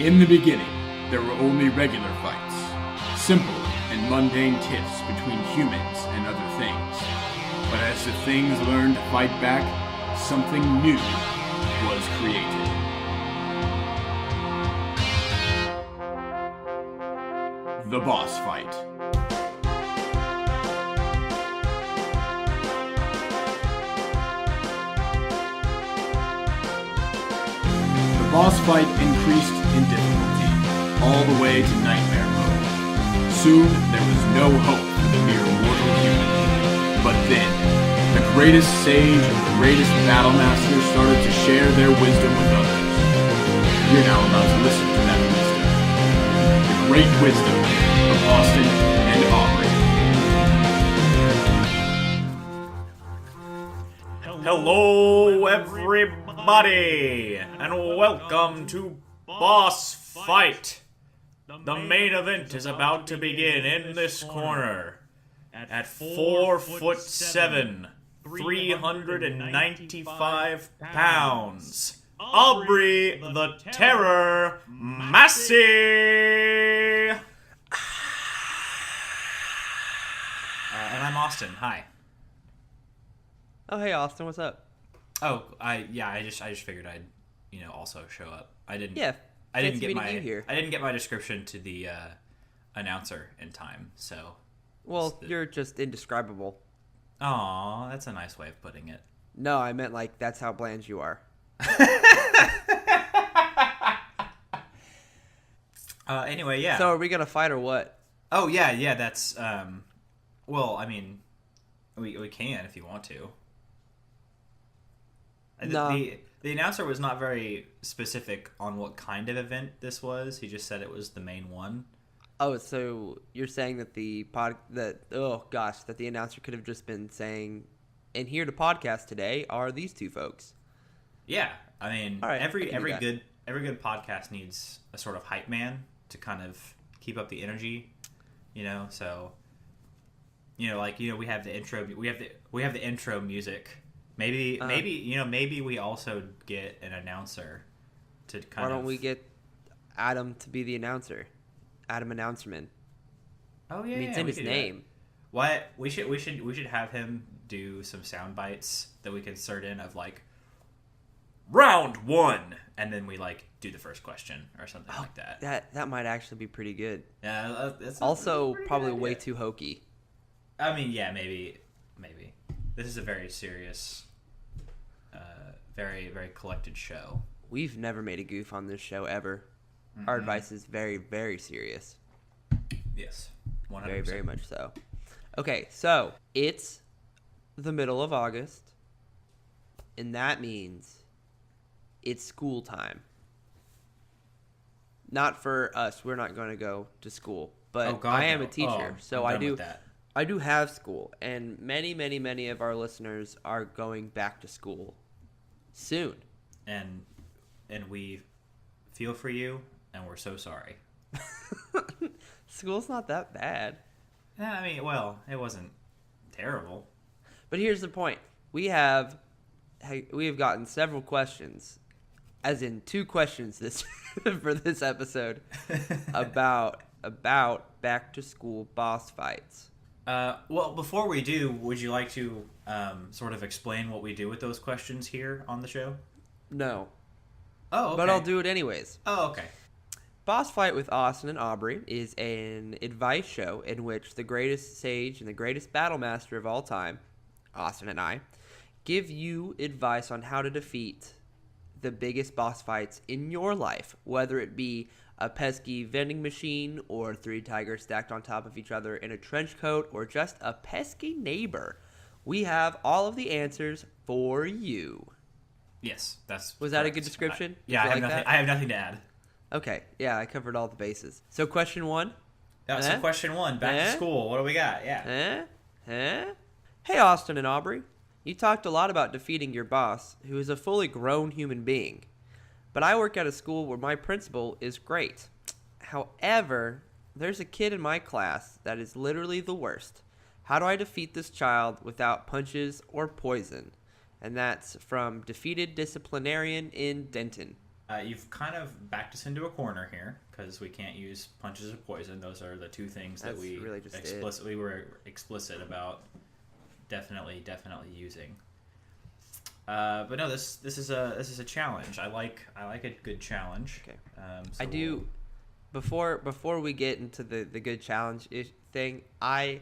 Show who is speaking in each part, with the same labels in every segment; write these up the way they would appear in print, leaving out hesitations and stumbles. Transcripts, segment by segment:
Speaker 1: In the beginning, there were only regular fights, simple and mundane tiffs between humans and other things. But as the things learned to fight back, something new was created. The boss fight. The boss fight increased in difficulty, all the way to nightmare mode. Soon, there was no hope for the mere mortal human. But then, the greatest sage and the greatest battle master started to share their wisdom with others. You're now allowed to listen to that wisdom. The great wisdom of Austin and Aubrey.
Speaker 2: Hello, everybody, and welcome to Boss Fight. The main event is about to begin in this corner. At 4'7", 395 pounds, Aubrey the Terror Massey. And I'm Austin. Hi.
Speaker 3: Oh, hey, Austin, what's up?
Speaker 2: Oh, I just figured I'd, also show up. I didn't
Speaker 3: Yeah,
Speaker 2: I didn't
Speaker 3: fancy
Speaker 2: get
Speaker 3: meeting you here.
Speaker 2: I didn't get my description to the announcer in time. So,
Speaker 3: Well, you're just indescribable.
Speaker 2: aw, that's a nice way of putting it.
Speaker 3: No, I meant like that's how bland you are.
Speaker 2: Anyway, yeah.
Speaker 3: So are we gonna fight or what?
Speaker 2: Oh, yeah, that's well, I mean, we can if you want to.
Speaker 3: No.
Speaker 2: The announcer was not very specific on what kind of event this was. He just said it was the main one.
Speaker 3: Oh, so you're saying that the announcer could have just been saying, "And here to podcast today are these two folks."
Speaker 2: Yeah, I mean,
Speaker 3: All right, I
Speaker 2: every
Speaker 3: can do that.
Speaker 2: good podcast needs a sort of hype man to kind of keep up the energy, So, we have the intro, we have the intro music. Maybe we also get an announcer to kind of.
Speaker 3: Why don't we get Adam to be the announcer? Adam Announcerman.
Speaker 2: Oh yeah,
Speaker 3: I mean, it's
Speaker 2: yeah,
Speaker 3: in
Speaker 2: we
Speaker 3: his
Speaker 2: could do that.
Speaker 3: name.
Speaker 2: What we should have him do some sound bites that we can insert in of like round 1, and then we like do the first question or something like that.
Speaker 3: That might actually be pretty good.
Speaker 2: Yeah, that's
Speaker 3: Also,
Speaker 2: pretty good
Speaker 3: probably
Speaker 2: idea.
Speaker 3: way too hokey.
Speaker 2: I mean, yeah, maybe. This is a very serious, very very collected show.
Speaker 3: We've never made a goof on this show ever. Our advice is very, very serious.
Speaker 2: Yes, 100%.
Speaker 3: Very, very much so. Okay, so it's the middle of August, and that means it's school time. Not for us. We're not going to go to school, but
Speaker 2: Oh, God,
Speaker 3: I am
Speaker 2: no.
Speaker 3: a teacher,
Speaker 2: Oh,
Speaker 3: so
Speaker 2: I'm
Speaker 3: I
Speaker 2: done
Speaker 3: do.
Speaker 2: with that.
Speaker 3: I do have school, and many, many, many of our listeners are going back to school soon.
Speaker 2: And we feel for you, and we're so sorry.
Speaker 3: School's not that bad.
Speaker 2: Yeah, I mean, well, it wasn't terrible.
Speaker 3: But here's the point: we have gotten several questions, as in 2 questions this for this episode about back to school boss fights.
Speaker 2: Well, before we do, would you like to sort of explain what we do with those questions here on the show?
Speaker 3: No,
Speaker 2: Oh, okay.
Speaker 3: but I'll do it anyways.
Speaker 2: Oh, okay.
Speaker 3: Boss Fight with Austin and Aubrey is an advice show in which the greatest sage and the greatest battle master of all time, Austin and I, give you advice on how to defeat the biggest boss fights in your life, whether it be a pesky vending machine or 3 tigers stacked on top of each other in a trench coat or just a pesky neighbor. We have all of the answers for you.
Speaker 2: Yes, that's.
Speaker 3: Was that a
Speaker 2: correct.
Speaker 3: good description? Did
Speaker 2: Yeah,
Speaker 3: you
Speaker 2: I have
Speaker 3: like
Speaker 2: nothing.
Speaker 3: that?
Speaker 2: I have nothing to add.
Speaker 3: Okay, yeah, I covered all the bases. So question 1.
Speaker 2: So question 1, back to school. What do we got? Yeah.
Speaker 3: Hey, Austin and Aubrey. You talked a lot about defeating your boss, who is a fully grown human being. But I work at a school where my principal is great. However, there's a kid in my class that is literally the worst. How do I defeat this child without punches or poison? And that's from Defeated Disciplinarian in Denton.
Speaker 2: You've kind of backed us into a corner here because we can't use punches or poison. Those are the two things that
Speaker 3: That's
Speaker 2: we
Speaker 3: really just
Speaker 2: explicitly were explicit about. Definitely using. But no, this is a challenge. I like a good challenge.
Speaker 3: Okay.
Speaker 2: So
Speaker 3: I do. Before we get into the good challenge thing, I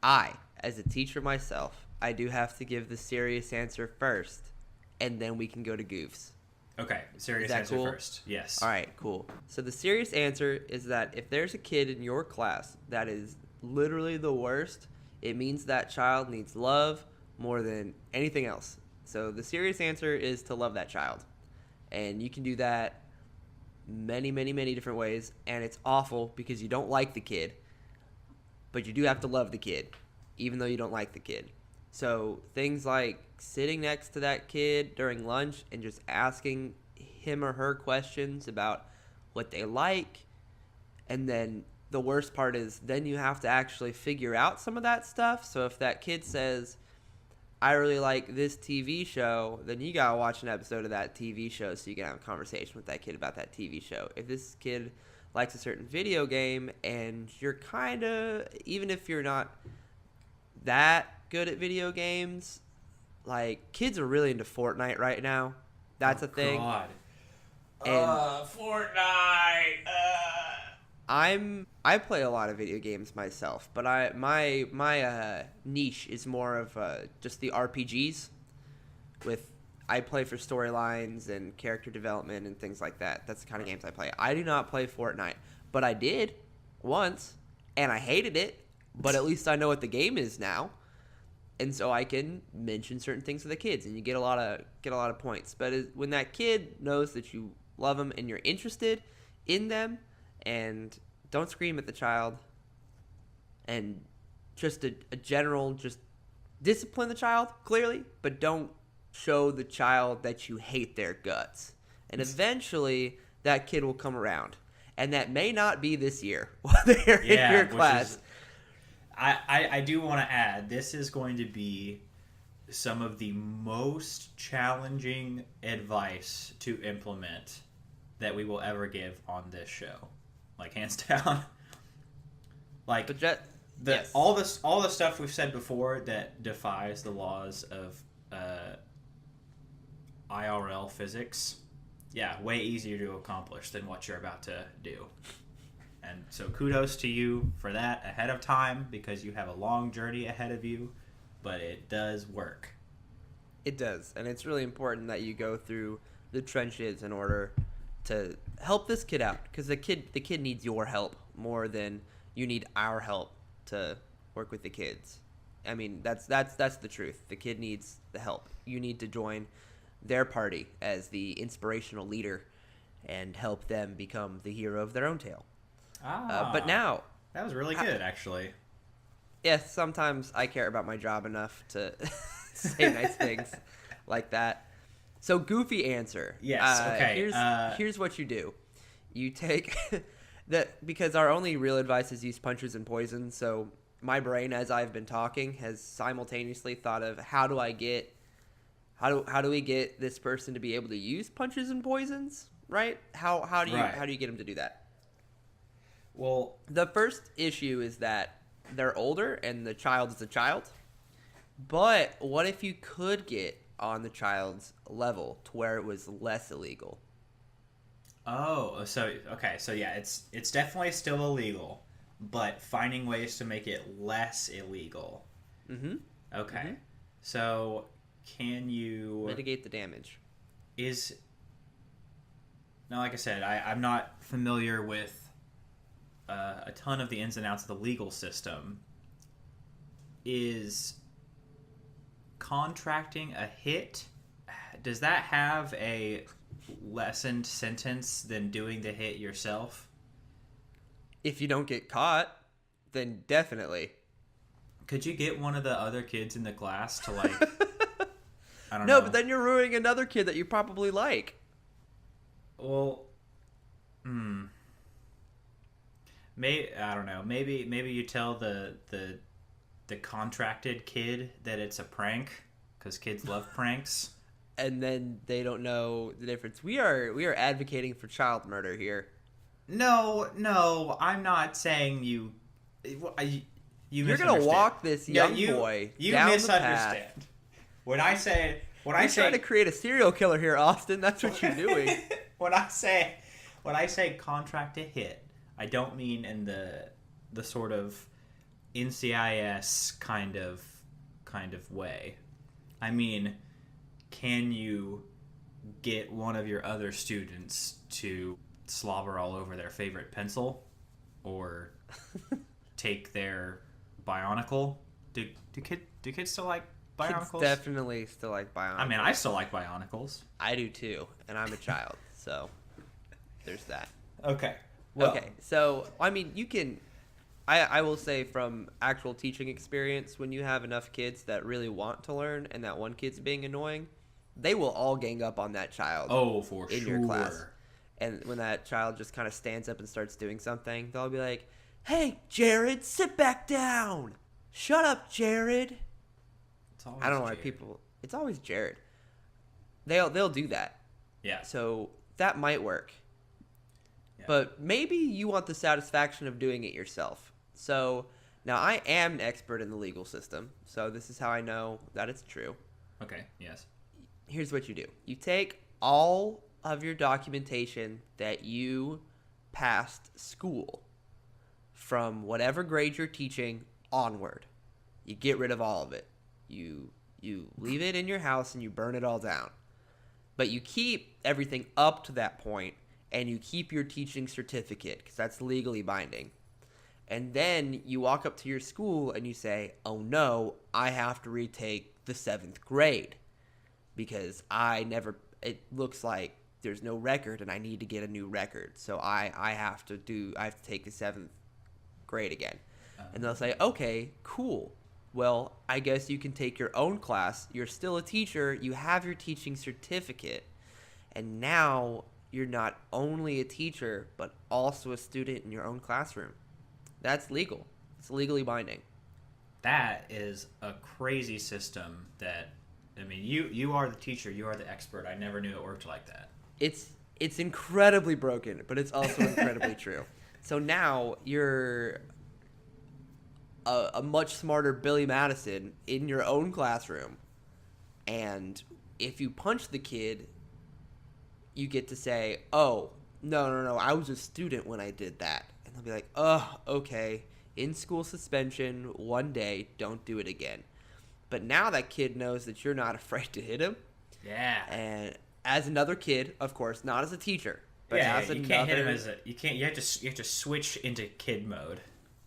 Speaker 3: as a teacher myself, I do have to give the serious answer first, and then we can go to goofs.
Speaker 2: Okay, serious answer
Speaker 3: cool?
Speaker 2: first. Yes.
Speaker 3: All right, cool. So the serious answer is that if there's a kid in your class that is literally the worst, it means that child needs love more than anything else. So the serious answer is to love that child. And you can do that many, many, many different ways. And it's awful because you don't like the kid, but you do have to love the kid, even though you don't like the kid. So things like sitting next to that kid during lunch and just asking him or her questions about what they like. And then the worst part is then you have to actually figure out some of that stuff. So if that kid says, I really like this TV show, then you got to watch an episode of that TV show so you can have a conversation with that kid about that TV show. If this kid likes a certain video game and you're kind of, even if you're not that good at video games, like kids are really into Fortnite right now. That's a thing.
Speaker 2: God.
Speaker 3: And
Speaker 2: Fortnite.
Speaker 3: I play a lot of video games myself, but my niche is more of just the RPGs. I play for storylines and character development and things like that. That's the kind of games I play. I do not play Fortnite, but I did once, and I hated it. But at least I know what the game is now, and so I can mention certain things to the kids, and you get a lot of points. But when that kid knows that you love them and you're interested in them, and don't scream at the child, and just a general just discipline the child clearly, but don't show the child that you hate their guts. And eventually that kid will come around, and that may not be this year while they're in your class.
Speaker 2: I do want to add, this is going to be some of the most challenging advice to implement that we will ever give on this show. Like, hands down. Like,
Speaker 3: Yes.
Speaker 2: all the stuff we've said before that defies the laws of IRL physics, yeah, way easier to accomplish than what you're about to do. And so kudos to you for that ahead of time, because you have a long journey ahead of you, but it does work.
Speaker 3: It does, and it's really important that you go through the trenches in order to help this kid out, because the kid needs your help more than you need our help to work with the kids. I mean, that's the truth. The kid needs the help. You need to join their party as the inspirational leader and help them become the hero of their own tale. But now,
Speaker 2: that was really good, actually.
Speaker 3: yes, sometimes I care about my job enough to say nice things like that. So, goofy answer.
Speaker 2: Yes, okay.
Speaker 3: Here's what you do. You take that, because our only real advice is use punches and poison. So my brain, as I've been talking, has simultaneously thought of how do we get this person to be able to use punches and poisons, right? How do you get them to do that?
Speaker 2: Well,
Speaker 3: The first issue is that they're older and the child is a child. But what if you could get on the child's level to where it was less illegal?
Speaker 2: so yeah, it's definitely still illegal, but finding ways to make it less illegal.
Speaker 3: Mm-hmm.
Speaker 2: Okay.
Speaker 3: Mm-hmm.
Speaker 2: So can you
Speaker 3: Mitigate the damage.
Speaker 2: Now, like I said, I'm not familiar with a ton of the ins and outs of the legal system. Is contracting a hit, does that have a lessened sentence than doing the hit yourself?
Speaker 3: If you don't get caught, then definitely.
Speaker 2: Could you get one of the other kids in the class to, like, I don't
Speaker 3: No,
Speaker 2: know.
Speaker 3: but then you're ruining another kid that you probably like.
Speaker 2: Well, I don't know. Maybe you tell the contracted kid that it's a prank, because kids love pranks.
Speaker 3: and then they don't know the difference. We are advocating for child murder here.
Speaker 2: No, I'm not saying you.
Speaker 3: You're gonna walk this young boy
Speaker 2: You
Speaker 3: down
Speaker 2: misunderstand.
Speaker 3: the path.
Speaker 2: When I say
Speaker 3: Trying to create a serial killer here, Austin. That's what you're doing.
Speaker 2: when I say contract to hit, I don't mean in the sort of NCIS kind of way. I mean, can you get one of your other students to slobber all over their favorite pencil, or take their Bionicle? Do kids still like Bionicles?
Speaker 3: Kids definitely still like Bionicles.
Speaker 2: I mean, I still like Bionicles.
Speaker 3: I do too, and I'm a child, so there's that.
Speaker 2: Okay.
Speaker 3: Okay, so I mean, you can. I will say from actual teaching experience, when you have enough kids that really want to learn, and that one kid's being annoying, they will all gang up on that child.
Speaker 2: Oh, for
Speaker 3: in
Speaker 2: sure.
Speaker 3: your class. And when that child just kind of stands up and starts doing something, they'll be like, "Hey, Jared, sit back down. Shut up, Jared." I don't know why people. It's always Jared. They'll do that.
Speaker 2: Yeah.
Speaker 3: So that might work.
Speaker 2: Yeah.
Speaker 3: But maybe you want the satisfaction of doing it yourself. So now I am an expert in the legal system. So this is how I know that it's true.
Speaker 2: Okay. Yes.
Speaker 3: Here's what you do. You take all of your documentation that you passed school from whatever grade you're teaching onward. You get rid of all of it. You leave it in your house and you burn it all down. But you keep everything up to that point, and you keep your teaching certificate because that's legally binding. And then you walk up to your school and you say, "Oh no, I have to retake the 7th grade because it looks like there's no record and I need to get a new record. So I have to take the 7th grade again." And they'll say, "Okay, cool. Well, I guess you can take your own class. You're still a teacher. You have your teaching certificate. And now you're not only a teacher, but also a student in your own classroom." That's legal. It's legally binding.
Speaker 2: That is a crazy system that, I mean, you are the teacher, you are the expert. I never knew it worked like that.
Speaker 3: It's incredibly broken, but it's also incredibly true. So now you're a much smarter Billy Madison in your own classroom, and if you punch the kid, you get to say, "Oh, no, I was a student when I did that." And they'll be like, "Oh, okay, in-school suspension, 1 day, don't do it again." But now that kid knows that you're not afraid to hit him.
Speaker 2: Yeah.
Speaker 3: And as another kid, of course, not as a teacher, but as
Speaker 2: you can't hit him as you have to switch into kid mode.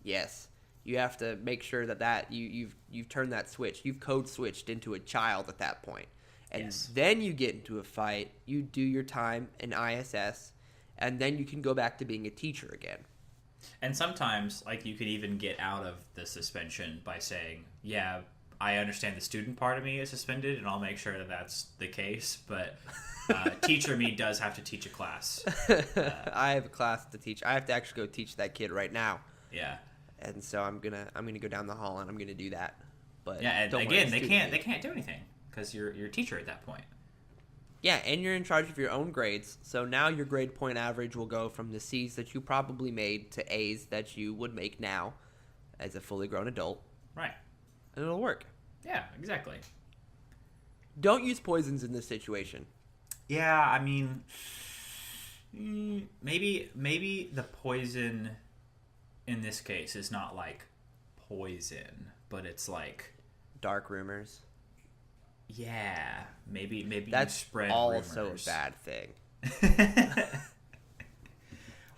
Speaker 3: Yes. You have to make sure that you've turned that switch. You've code switched into a child at that point. And
Speaker 2: Yes.
Speaker 3: then you get into a fight, you do your time in ISS, and then you can go back to being a teacher again.
Speaker 2: And sometimes, like, you could even get out of the suspension by saying, "Yeah, I understand the student part of me is suspended, and I'll make sure that that's the case, but teacher me does have to teach a class."
Speaker 3: I have a class to teach. I have to actually go teach that kid right now.
Speaker 2: Yeah.
Speaker 3: And so I'm gonna go down the hall and I'm gonna do that. But
Speaker 2: Yeah, and
Speaker 3: don't
Speaker 2: again,
Speaker 3: worry,
Speaker 2: they can't do anything because you're a teacher at that point.
Speaker 3: Yeah, and you're in charge of your own grades. So now your grade point average will go from the C's that you probably made to A's that you would make now as a fully grown adult.
Speaker 2: Right.
Speaker 3: And it'll work.
Speaker 2: Yeah, exactly.
Speaker 3: Don't use poisons in this situation.
Speaker 2: Yeah, I mean, maybe the poison in this case is not like poison, but it's like
Speaker 3: Dark rumors.
Speaker 2: Yeah, maybe
Speaker 3: That's
Speaker 2: you spread
Speaker 3: also
Speaker 2: rumors.
Speaker 3: a bad thing.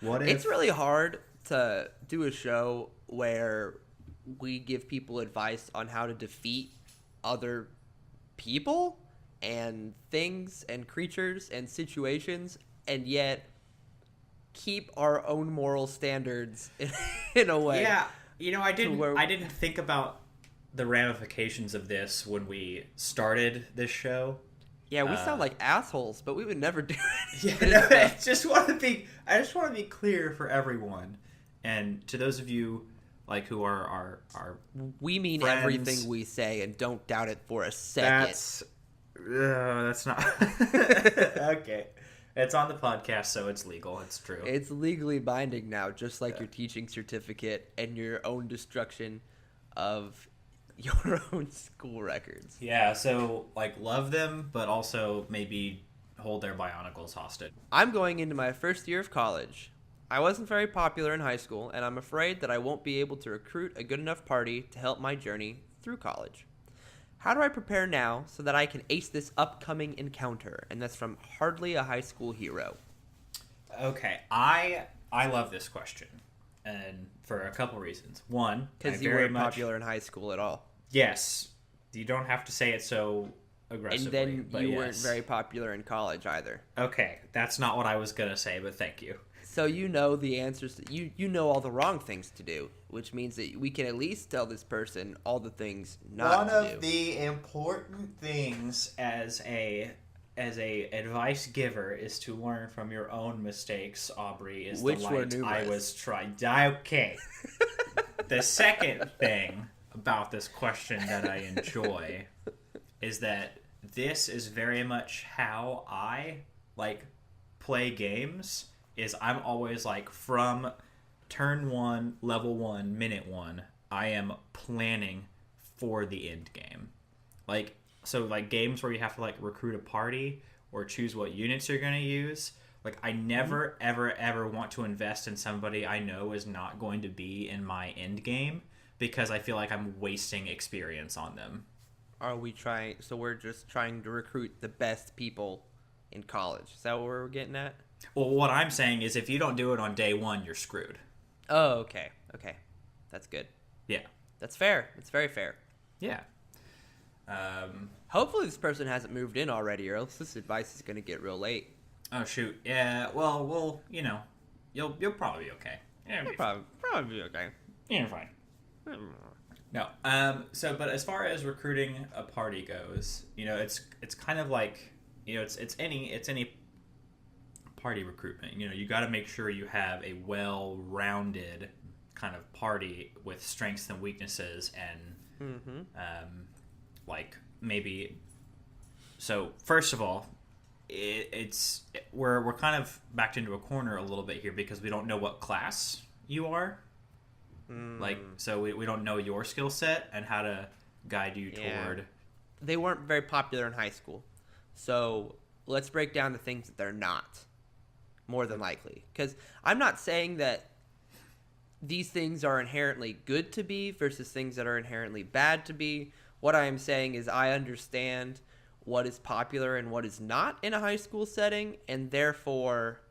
Speaker 2: What if
Speaker 3: It's really hard to do a show where we give people advice on how to defeat other people and things and creatures and situations, and yet keep our own moral standards in a way.
Speaker 2: Yeah, I didn't think about the ramifications of this when we started this show.
Speaker 3: Yeah, we sound like assholes, but we would never do it.
Speaker 2: Yeah, no, I just want to be clear for everyone, and to those of you like who are
Speaker 3: We mean
Speaker 2: friends.
Speaker 3: everything we say, and don't doubt it for a second.
Speaker 2: That's not okay. It's on the podcast, so it's legal. It's true.
Speaker 3: It's legally binding now, just like your teaching certificate and your own destruction of your own school records.
Speaker 2: Yeah, so like love them, but also maybe hold their Bionicles hostage.
Speaker 3: I'm going into my first year of college. I wasn't very popular in high school, and I'm afraid that I won't be able to recruit a good enough party to help my journey through college. How do I prepare now so that I can ace this upcoming encounter? And that's from Hardly a High School Hero.
Speaker 2: Okay, I love this question, and for a couple reasons. One,
Speaker 3: Because
Speaker 2: I
Speaker 3: you
Speaker 2: very
Speaker 3: weren't
Speaker 2: much
Speaker 3: popular in high school at all.
Speaker 2: yes. You don't have to say it so
Speaker 3: And
Speaker 2: aggressively.
Speaker 3: then
Speaker 2: but
Speaker 3: you
Speaker 2: yes.
Speaker 3: weren't very popular in college either.
Speaker 2: Okay, that's not what I was gonna say, but thank you.
Speaker 3: So you know the answers. You know all the wrong things to do, which means that we can at least tell this person all the things not
Speaker 2: One
Speaker 3: to
Speaker 2: of
Speaker 3: do.
Speaker 2: the important things as a advice giver is to learn from your own mistakes. Aubrey is
Speaker 3: Which
Speaker 2: the
Speaker 3: were
Speaker 2: light I
Speaker 3: numerous.
Speaker 2: was trying. Okay. The second thing about this question that I enjoy is that this is very much how I like play games. Is I'm always like from turn 1, level 1, minute 1, I am planning for the end game. Like, so like games where you have to like recruit a party or choose what units you're going to use. Like, I never, ever want to invest in somebody I know is not going to be in my end game because I feel like I'm wasting experience on them.
Speaker 3: Are we trying? So we're just trying to recruit the best people in college. Is that what we're getting at?
Speaker 2: Well, what I'm saying is if you don't do it on day 1, you're screwed.
Speaker 3: Oh, okay. Okay. That's good.
Speaker 2: Yeah.
Speaker 3: That's fair. It's very fair.
Speaker 2: Yeah.
Speaker 3: Hopefully this person hasn't moved in already, or else this advice is going to get real late.
Speaker 2: Oh shoot. Yeah. Well, you know, you'll probably be okay. Yeah, it'll be fine.
Speaker 3: Probably okay.
Speaker 2: You're fine. No. So, but as far as recruiting a party goes, you know, it's kind of like, you know, it's any party recruitment. You know, you got to make sure you have a well-rounded kind of party with strengths and weaknesses, and like maybe. So first of all, we're kind of backed into a corner a little bit here because we don't know what class you are. Like, so we don't know your skill set and how to guide you toward.
Speaker 3: They weren't very popular in high school, so let's break down the things that they're not. More than likely, because I'm not saying that these things are inherently good to be versus things that are inherently bad to be. What I am saying is I understand what is popular and what is not in a high school setting, and therefore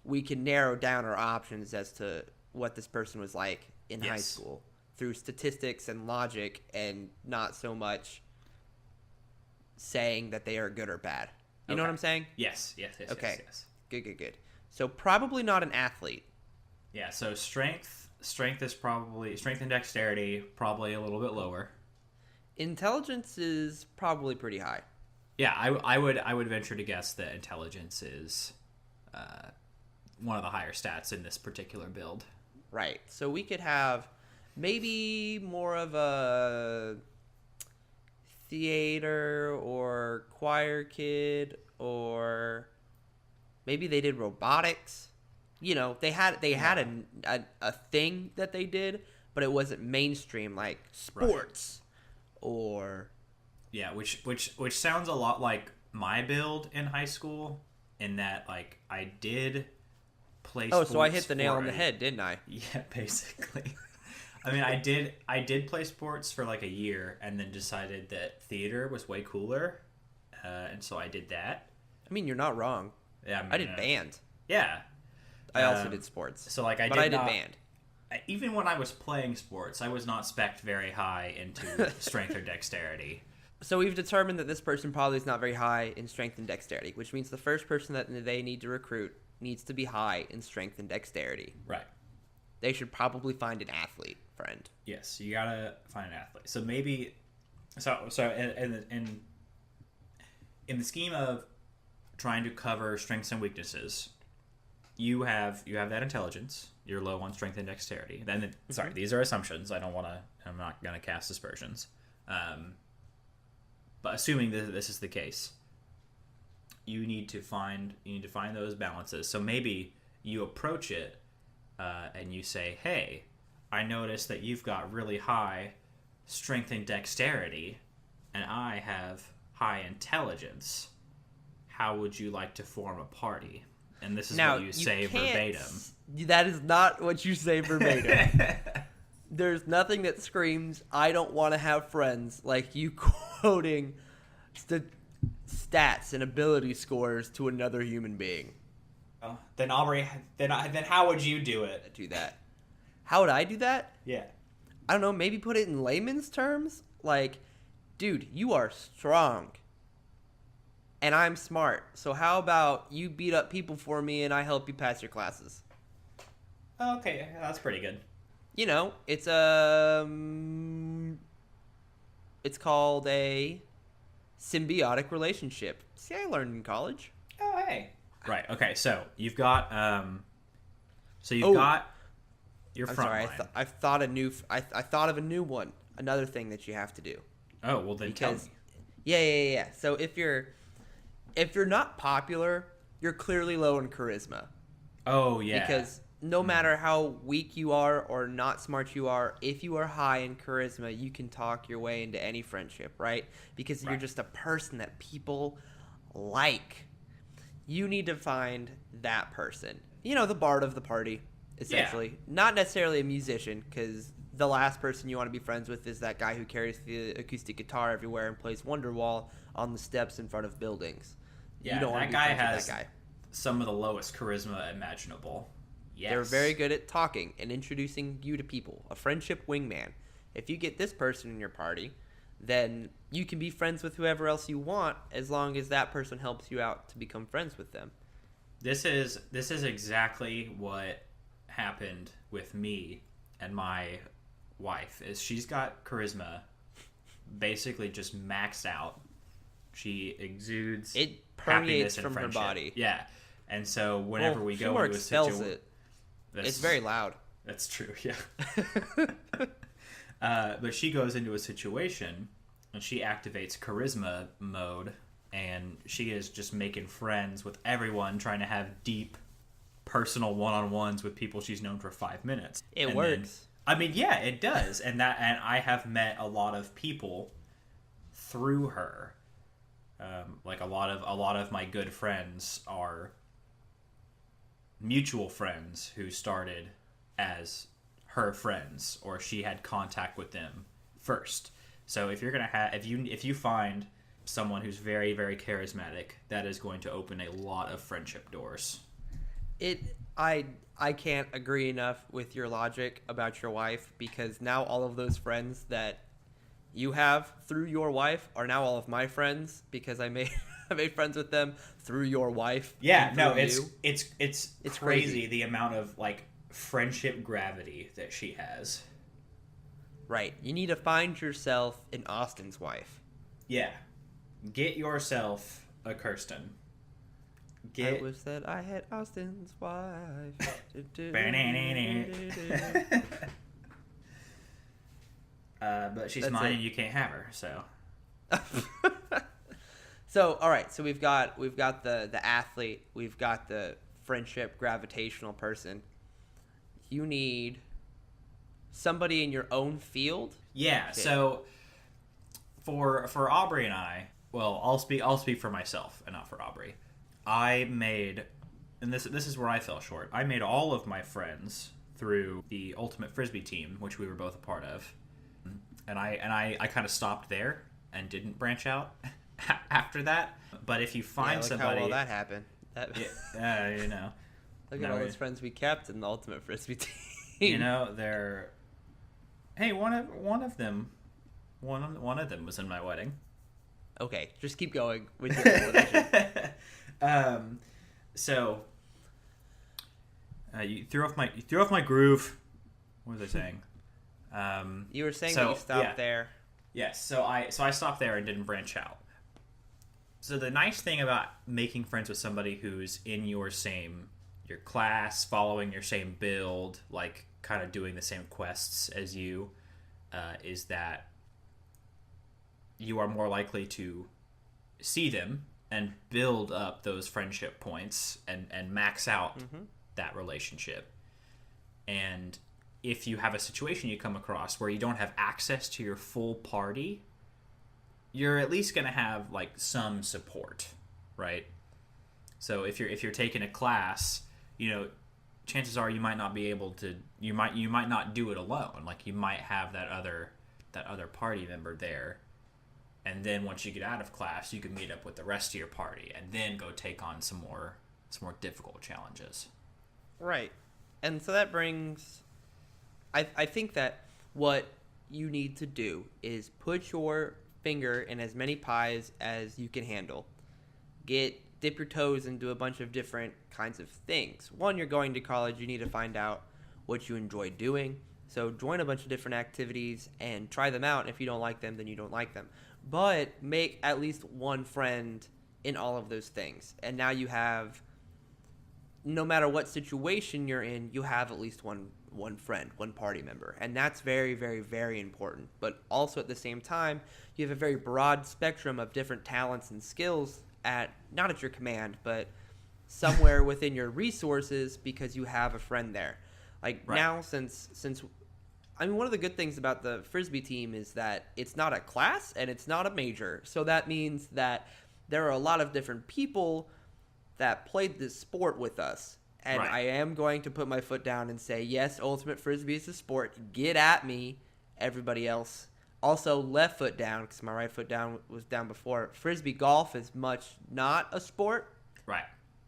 Speaker 3: we can narrow down our options as to what this person was like in high school through statistics and logic, and not so much saying that they are good or bad. You know what I'm saying?
Speaker 2: Yes.
Speaker 3: Okay.
Speaker 2: Yes.
Speaker 3: Good. So probably not an athlete.
Speaker 2: Yeah, so strength is probably strength and dexterity probably a little bit lower.
Speaker 3: Intelligence is probably pretty high.
Speaker 2: Yeah, I would venture to guess that intelligence is one of the higher stats in this particular build.
Speaker 3: Right. So we could have maybe more of a theater or choir kid, or maybe they did robotics. You know, they had a thing that they did, but it wasn't mainstream like sports or
Speaker 2: which sounds a lot like my build in high school, in that like I did play sports.
Speaker 3: So I hit the nail on the head, didn't I?
Speaker 2: Yeah, basically. I mean, I did play sports for like a year and then decided that theater was way cooler. And so I did that.
Speaker 3: I mean, you're not wrong.
Speaker 2: Yeah,
Speaker 3: I did band.
Speaker 2: Yeah.
Speaker 3: I also did sports.
Speaker 2: So like I
Speaker 3: did
Speaker 2: not,
Speaker 3: band.
Speaker 2: Even when I was playing sports, I was not spec'd very high into strength or dexterity.
Speaker 3: So we've determined that this person probably is not very high in strength and dexterity, which means the first person that they need to recruit needs to be high in strength and dexterity.
Speaker 2: Right.
Speaker 3: They should probably find an athlete friend.
Speaker 2: Yes, you gotta find an athlete. So maybe, in the scheme of trying to cover strengths and weaknesses, you have that intelligence. You're low on strength and dexterity. Then, sorry, these are assumptions. I'm not gonna cast aspersions. but assuming that this is the case, you need to find those balances. So maybe you approach it and you say, "Hey, I noticed that you've got really high strength and dexterity, and I have high intelligence. How would you like to form a party?" And this is
Speaker 3: Now,
Speaker 2: what you say verbatim.
Speaker 3: That is not what you say verbatim. There's nothing that screams, "I don't want to have friends," like you quoting stats and ability scores to another human being.
Speaker 2: Then Aubrey, then how would you do it?
Speaker 3: Do that. How would I do that?
Speaker 2: Yeah.
Speaker 3: I don't know, maybe put it in layman's terms? Like, dude, you are strong. And I'm smart. So how about you beat up people for me and I help you pass your classes?
Speaker 2: Okay, that's pretty good.
Speaker 3: You know, it's called a symbiotic relationship. See, I learned in college.
Speaker 2: Oh, hey. Right. Okay. So you've got
Speaker 3: Oh.
Speaker 2: got your
Speaker 3: I'm
Speaker 2: front
Speaker 3: sorry.
Speaker 2: line.
Speaker 3: I thought I thought of a new one. Another thing that you have to do.
Speaker 2: Oh, well then tell
Speaker 3: Because
Speaker 2: me.
Speaker 3: yeah. So if you're not popular, you're clearly low in charisma.
Speaker 2: Oh yeah.
Speaker 3: Because no matter how weak you are or not smart you are, if you are high in charisma, you can talk your way into any friendship, right? Because you're
Speaker 2: Right.
Speaker 3: just a person that people like. You need to find that person. You know, the bard of the party, essentially. Not necessarily a musician, because the last person you want to be friends with is that guy who carries the acoustic guitar everywhere and plays Wonderwall on the steps in front of buildings.
Speaker 2: Yeah,
Speaker 3: you don't want to
Speaker 2: that
Speaker 3: be
Speaker 2: guy
Speaker 3: friends with
Speaker 2: has
Speaker 3: that guy.
Speaker 2: some of the lowest charisma imaginable. Yes.
Speaker 3: They're very good at talking and introducing you to people. A friendship wingman. If you get this person in your party, then you can be friends with whoever else you want as long as that person helps you out to become friends with them.
Speaker 2: This is exactly what happened with me and my wife. Is she's got charisma basically just maxed out. She exudes
Speaker 3: It
Speaker 2: happiness
Speaker 3: permeates
Speaker 2: and
Speaker 3: from her
Speaker 2: friendship.
Speaker 3: body.
Speaker 2: Yeah. And so whenever we
Speaker 3: she
Speaker 2: go
Speaker 3: more
Speaker 2: into a
Speaker 3: expels
Speaker 2: situation,
Speaker 3: it. It's very loud.
Speaker 2: That's true, yeah. But she goes into a situation and she activates charisma mode, and she is just making friends with everyone, trying to have deep personal one-on-ones with people she's known for 5 minutes.
Speaker 3: It
Speaker 2: And
Speaker 3: works.
Speaker 2: yeah, it does. And I have met a lot of people through her. Like a lot of my good friends are mutual friends who started as her friends, or she had contact with them first. So if you're gonna if you find someone who's very, very charismatic, that is going to open a lot of friendship doors.
Speaker 3: I can't agree enough with your logic about your wife, because now all of those friends that you have through your wife are now all of my friends, because I made friends with them through your wife.
Speaker 2: Yeah,
Speaker 3: and
Speaker 2: no,
Speaker 3: through
Speaker 2: it's
Speaker 3: you.
Speaker 2: crazy,
Speaker 3: crazy.
Speaker 2: the amount of like friendship gravity that she has.
Speaker 3: Right. You need to find yourself an Austin's wife.
Speaker 2: Yeah. Get yourself a Kirsten.
Speaker 3: I wish that I had Austin's wife.
Speaker 2: But she's
Speaker 3: That's
Speaker 2: mine
Speaker 3: it.
Speaker 2: and you can't have her, so.
Speaker 3: So, all right. So we've got the athlete. We've got the friendship gravitational person. You need somebody in your own field.
Speaker 2: Yeah,
Speaker 3: Okay.
Speaker 2: so for Aubrey and I, well, I'll speak for myself and not for Aubrey. I made, and this is where I fell short. I made all of my friends through the Ultimate Frisbee team, which we were both a part of. And I kind of stopped there and didn't branch out after that. But if you find
Speaker 3: Look
Speaker 2: somebody,
Speaker 3: how well that happened.
Speaker 2: you know,
Speaker 3: Look at
Speaker 2: No,
Speaker 3: all those
Speaker 2: it-
Speaker 3: friends we kept in the Ultimate Frisbee team.
Speaker 2: you know, they're. Hey, one of them was in my wedding.
Speaker 3: Okay, just keep going with your explanation.
Speaker 2: So you threw off my groove. What was I saying?
Speaker 3: You were saying
Speaker 2: So,
Speaker 3: that you stopped
Speaker 2: yeah.
Speaker 3: there.
Speaker 2: Yes. So I stopped there and didn't branch out. So the nice thing about making friends with somebody who's in your class, following your same build, like kind of doing the same quests as you, is that you are more likely to see them and build up those friendship points and max out that relationship. And if you have a situation you come across where you don't have access to your full party, you're at least going to have like some support, right? So if you're taking a class, chances are you might not be able to, you might not do it alone. Like you might have that other party member there. And then once you get out of class, you can meet up with the rest of your party and then go take on some more difficult challenges.
Speaker 3: Right. And so that brings, I think that what you need to do is put your finger in as many pies as you can handle. Dip your toes into a bunch of different kinds of things. One, you're going to college, you need to find out what you enjoy doing. So join a bunch of different activities and try them out. If you don't like them, then you don't like them. But make at least one friend in all of those things. And now you have, no matter what situation you're in, you have at least one friend, one party member. And that's very, very, very important. But also at the same time, you have a very broad spectrum of different talents and skills not at your command, but somewhere within your resources because you have a friend there. Like right. Now, since one of the good things about the Frisbee team is that it's not a class and it's not a major. So that means that there are a lot of different people that played this sport with us. And right. I am going to put my foot down and say, yes, Ultimate Frisbee is a sport. Get at me, everybody else. Also, left foot down, because my right foot down was down before. Frisbee golf is much not a sport.
Speaker 2: Right.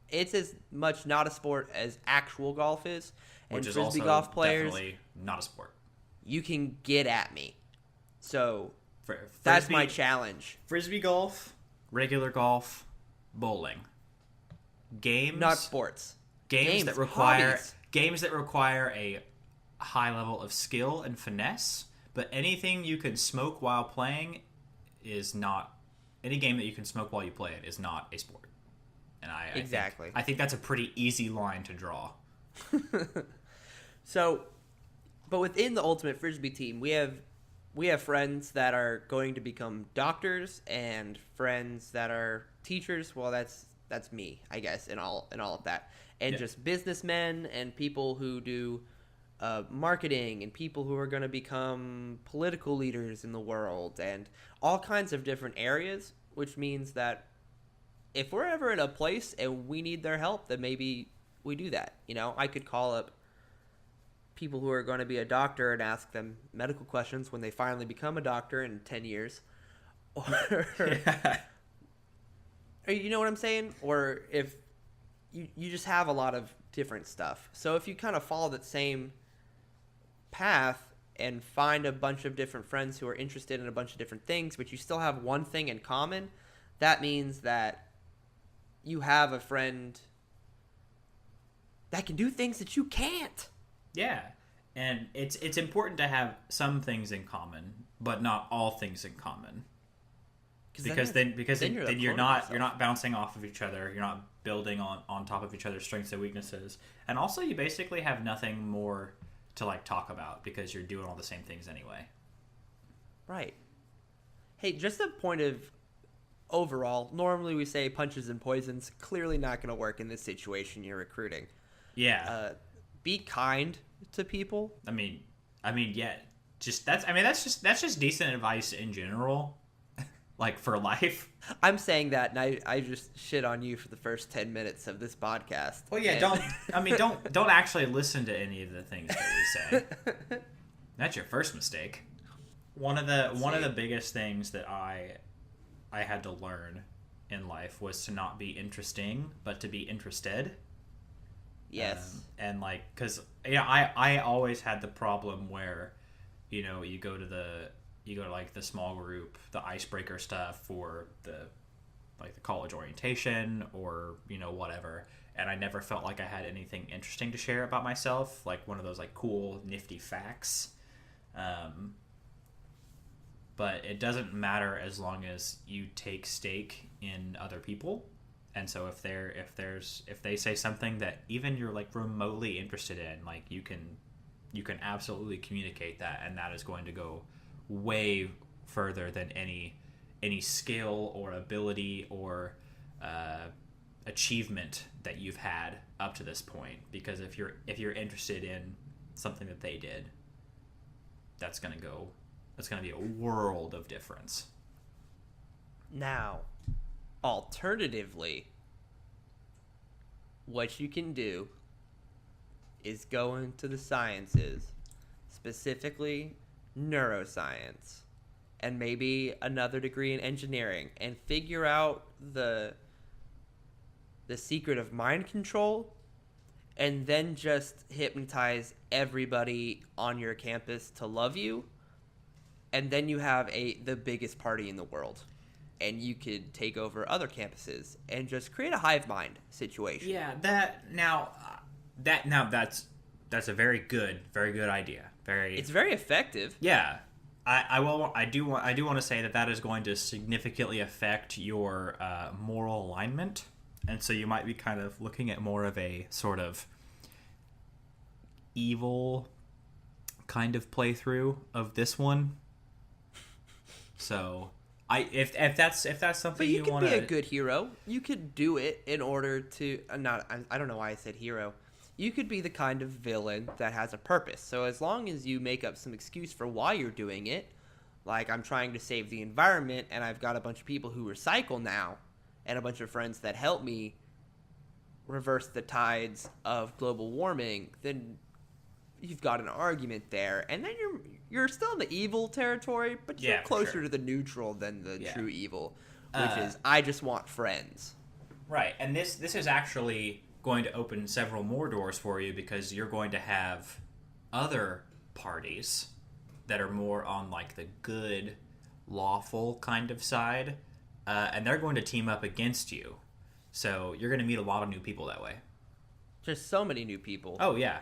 Speaker 3: It's as much not a sport as actual golf is. And
Speaker 2: which is
Speaker 3: Frisbee
Speaker 2: also
Speaker 3: golf players,
Speaker 2: definitely not a sport.
Speaker 3: You can get at me. So, that's my challenge.
Speaker 2: Frisbee golf, regular golf, bowling. Games.
Speaker 3: Not sports.
Speaker 2: Games that require a high level of skill and finesse. But anything you can smoke while playing is not... Any game that you can smoke while you play it is not a sport. And I think that's a pretty easy line to draw.
Speaker 3: So, but within the Ultimate Frisbee team, we have friends that are going to become doctors and friends that are teachers. Well, that's me, I guess, in all of that. And just businessmen and people who do... marketing and people who are going to become political leaders in the world and all kinds of different areas, which means that if we're ever in a place and we need their help, then maybe we do that. I could call up people who are going to be a doctor and ask them medical questions when they finally become a doctor in 10 years. Or, you know what I'm saying? Or if you just have a lot of different stuff. So if you kind of follow that same path and find a bunch of different friends who are interested in a bunch of different things, but you still have one thing in common, that means that you have a friend that can do things that you can't.
Speaker 2: Yeah. And it's important to have some things in common, but not all things in common. Because then you're not bouncing off of each other. You're not building on top of each other's strengths and weaknesses. And also you basically have nothing more to talk about because you're doing all the same things anyway.
Speaker 3: Right. Hey, just a point of overall, normally we say punches and poisons. Clearly not going to work in this situation you're recruiting.
Speaker 2: Yeah.
Speaker 3: Be kind to people.
Speaker 2: I mean, yeah. That's just decent advice in general. For life.
Speaker 3: I'm saying that, and I just shit on you for the first 10 minutes of this podcast.
Speaker 2: Well, yeah, don't actually listen to any of the things that we say. That's your first mistake. One of the biggest things that I had to learn in life was to not be interesting, but to be interested.
Speaker 3: Yes.
Speaker 2: Because I always had the problem where, you go to the small group, the icebreaker stuff for the college orientation or whatever, and I never felt like I had anything interesting to share about myself, like one of those cool nifty facts. But it doesn't matter as long as you take stake in other people. And so if they say something that even you're remotely interested in, you can absolutely communicate that, and that is going to go way further than any any skill or ability or achievement that you've had up to this point. Because if you're interested in something that they did, that's gonna be a world of difference.
Speaker 3: Now, alternatively, what you can do is go into the sciences, specifically neuroscience, and maybe another degree in engineering, and figure out the secret of mind control, and then just hypnotize everybody on your campus to love you, and then you have the biggest party in the world. And you could take over other campuses and just create a hive mind situation.
Speaker 2: Yeah, that's a very good idea.
Speaker 3: It's very effective.
Speaker 2: Yeah, I do want to say that is going to significantly affect your moral alignment, and so you might be kind of looking at more of a sort of evil kind of playthrough of this one. So. If that's something
Speaker 3: but you
Speaker 2: want to
Speaker 3: be a good hero, you could do it in order to I don't know why I said hero. You could be the kind of villain that has a purpose. So as long as you make up some excuse for why you're doing it, like I'm trying to save the environment and I've got a bunch of people who recycle now and a bunch of friends that help me reverse the tides of global warming, then you've got an argument there, and then you're still in the evil territory, but you're closer to the neutral than the true evil, which is I just want friends.
Speaker 2: Right, and this is actually going to open several more doors for you, because you're going to have other parties that are more on like the good, lawful kind of side, and they're going to team up against you. So you're going to meet a lot of new people that way.
Speaker 3: Just so many new people.
Speaker 2: Oh yeah.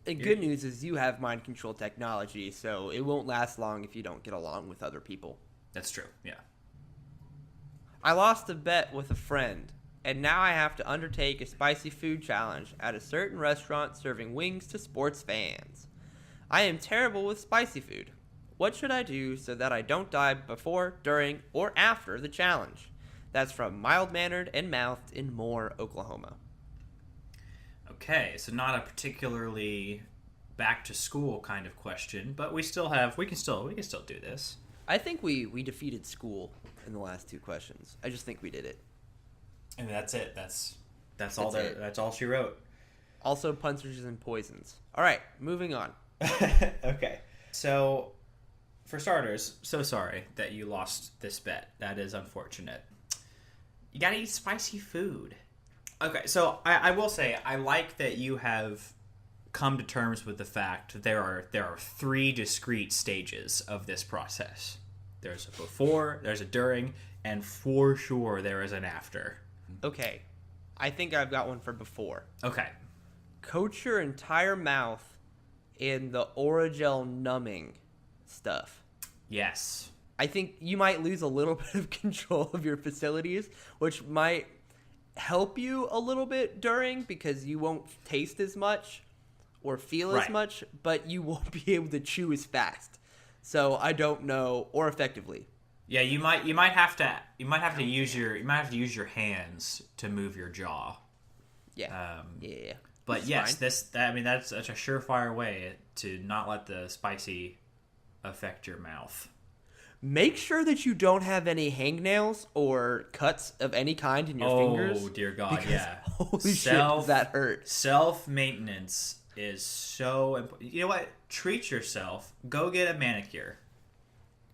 Speaker 3: The good news is you have mind control technology, so it won't last long if you don't get along with other people.
Speaker 2: That's true, yeah.
Speaker 3: I lost a bet with a friend, and now I have to undertake a spicy food challenge at a certain restaurant serving wings to sports fans. I am terrible with spicy food. What should I do so that I don't die before, during, or after the challenge? That's from Mild-Mannered and Mouthed in Moore, Oklahoma.
Speaker 2: Okay, so not a particularly back to school kind of question, but we can still do this.
Speaker 3: I think we defeated school in the last two questions. I just think we did it.
Speaker 2: And that's it. That's all she wrote.
Speaker 3: Also punches and poisons. All right, moving on.
Speaker 2: Okay. So for starters, so sorry that you lost this bet. That is unfortunate. You got to eat spicy food. Okay, so I will say I like that you have come to terms with the fact that there are three discrete stages of this process. There's a before, there's a during, and for sure there is an after.
Speaker 3: Okay, I think I've got one for before.
Speaker 2: Okay.
Speaker 3: Coat your entire mouth in the Orajel numbing stuff.
Speaker 2: Yes.
Speaker 3: I think you might lose a little bit of control of your facilities, which might help you a little bit during, because you won't taste as much or feel as much, but you won't be able to chew as fast. So I don't know, or effectively.
Speaker 2: Yeah, you might have to use your hands to move your jaw.
Speaker 3: Yeah. Yeah.
Speaker 2: But yes, fine. That's a surefire way to not let the spicy affect your mouth.
Speaker 3: Make sure that you don't have any hangnails or cuts of any kind in your fingers.
Speaker 2: Oh, dear God, yeah.
Speaker 3: Holy shit, does that hurt.
Speaker 2: Self-maintenance is so important. You know what? Treat yourself. Go get a manicure.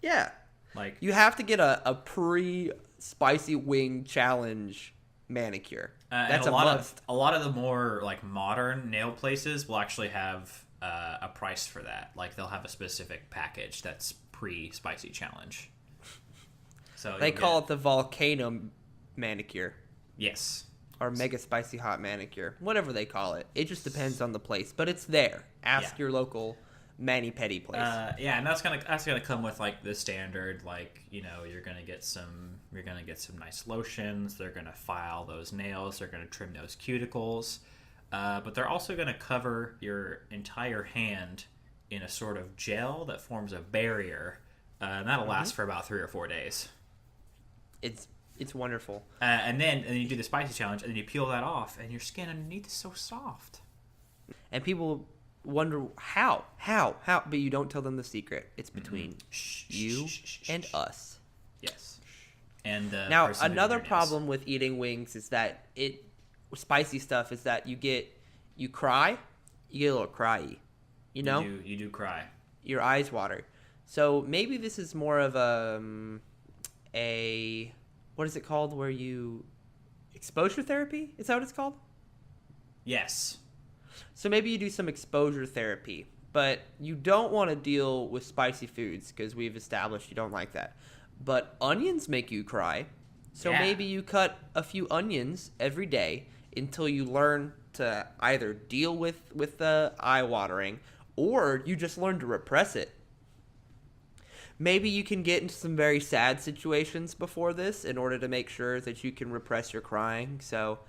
Speaker 3: Yeah.
Speaker 2: Like,
Speaker 3: you have to get a pre-spicy wing challenge manicure. That's a must.
Speaker 2: A lot of the more like modern nail places will actually have a price for that. Like, they'll have a specific package that's pre-spicy challenge. So
Speaker 3: they call it the volcano manicure.
Speaker 2: Yes.
Speaker 3: Or mega spicy hot manicure. Whatever they call it. It just depends on the place, but it's there. Ask your local mani-pedi place.
Speaker 2: Yeah, and that's gonna come with like the standard, like, you know, you're gonna get some nice lotions. They're gonna file those nails. They're gonna trim those cuticles, but they're also gonna cover your entire hand in a sort of gel that forms a barrier, and that'll last for about 3 or 4 days.
Speaker 3: It's wonderful.
Speaker 2: And then you do the spicy challenge, and then you peel that off, and your skin underneath is so soft.
Speaker 3: And people wonder how, but you don't tell them the secret. It's between you and us.
Speaker 2: Yes. And
Speaker 3: now
Speaker 2: person that
Speaker 3: another
Speaker 2: eating it is.
Speaker 3: problem with eating wings is that spicy stuff is that you cry, you get a little cryy, you know?
Speaker 2: You do cry.
Speaker 3: Your eyes water. So maybe this is more of a what is it called where you exposure therapy? Is that what it's called?
Speaker 2: Yes.
Speaker 3: So maybe you do some exposure therapy, but you don't want to deal with spicy foods because we've established you don't like that. But onions make you cry. So
Speaker 2: Yeah.
Speaker 3: maybe you cut a few onions every day until you learn to either deal with the eye watering or you just learn to repress it. Maybe you can get into some very sad situations before this in order to make sure that you can repress your crying. So